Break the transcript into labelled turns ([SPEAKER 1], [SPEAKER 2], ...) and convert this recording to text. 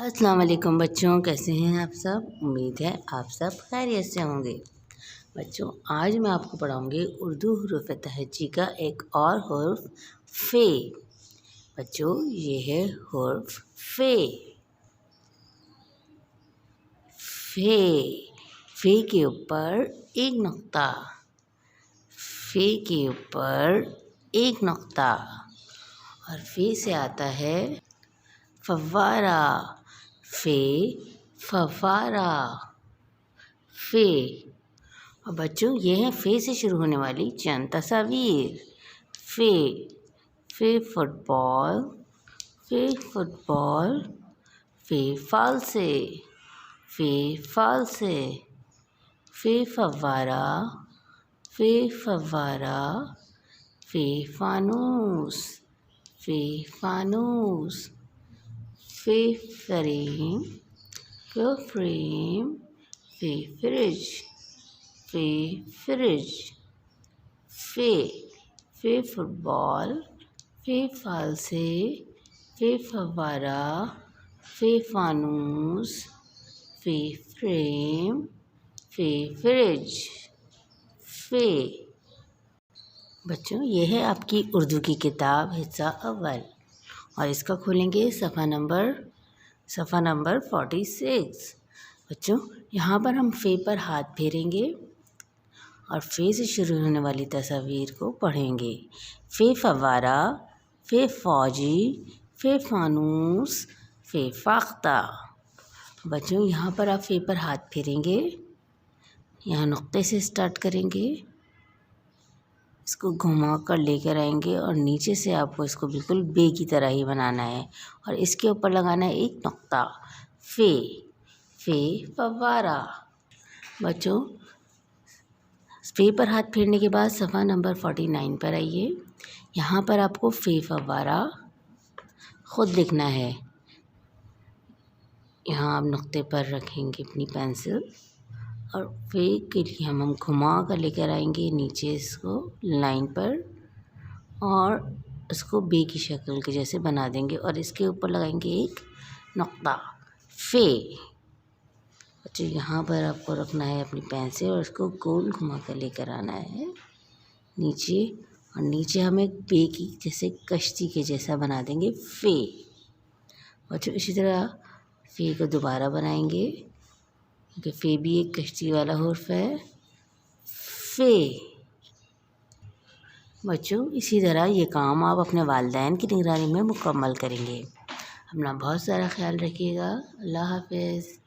[SPEAKER 1] السلام علیکم بچوں، کیسے ہیں آپ سب؟ امید ہے آپ سب خیریت سے ہوں گے۔ بچوں، آج میں آپ کو پڑھاؤں گی اردو حروف تہجی کا ایک اور حرف فے۔ بچوں، یہ ہے حرف فے۔ فے، فے کے اوپر ایک نقطہ، فے کے اوپر ایک نقطہ، اور فے سے آتا ہے فوارہ۔ فے، فوارہ، فے۔ اور بچوں، یہ ہے فے سے شروع ہونے والی چند تصاویر۔ فے، فے فٹ بال، فے فٹ بال، فے فالسے، فے فالسے، فے فوارہ، فے فوارہ، فے فانوس، فے فانوس، فے فریم، فے فریم، فے فریج، فے فریج۔ فے، فے فٹ بال، فے فالسے، فے فوارہ، فے فانوس، فے فریم، فے فریج، فے۔ بچوں، یہ ہے آپ کی اردو کی کتاب حصہ اول، اور اس کا کھولیں گے صفحہ نمبر 46۔ بچوں، یہاں پر ہم فے پر ہاتھ پھیریں گے اور فے سے شروع ہونے والی تصاویر کو پڑھیں گے۔ فے فوارہ، فے فوجی، فے فانوس، فے فاختہ۔ بچوں، یہاں پر آپ فے پر ہاتھ پھیریں گے، یہاں نقطے سے سٹارٹ کریں گے، اس کو گھما کر لے کر آئیں گے، اور نیچے سے آپ کو اس کو بالکل بے کی طرح ہی بنانا ہے، اور اس کے اوپر لگانا ہے ایک نقطہ۔ فے، فے فوارہ۔ بچوں، فے پر ہاتھ پھیرنے کے بعد صفحہ نمبر 49 پر آئیے۔ یہاں پر آپ کو فے فوارہ خود لکھنا ہے۔ یہاں آپ نقطے پر رکھیں گے اپنی پینسل، اور فے کے لیے ہم گھما کر لے کر آئیں گے نیچے اس کو لائن پر، اور اس کو بے کی شکل کے جیسے بنا دیں گے، اور اس کے اوپر لگائیں گے ایک نقطہ۔ فے۔ بچوں، یہاں پر آپ کو رکھنا ہے اپنی پینسل، اور اس کو گول گھما کر لے کر آنا ہے نیچے، اور نیچے ہم ایک بے کی جیسے کشتی کے جیسا بنا دیں گے فے۔ بچوں، اسی طرح فے کو دوبارہ بنائیں گے، کیونکہ فے بھی ایک کشتی والا حرف ہے۔ فے۔ بچوں، اسی طرح یہ کام آپ اپنے والدین کی نگرانی میں مکمل کریں گے۔ اپنا بہت سارا خیال رکھیے گا۔ اللہ حافظ۔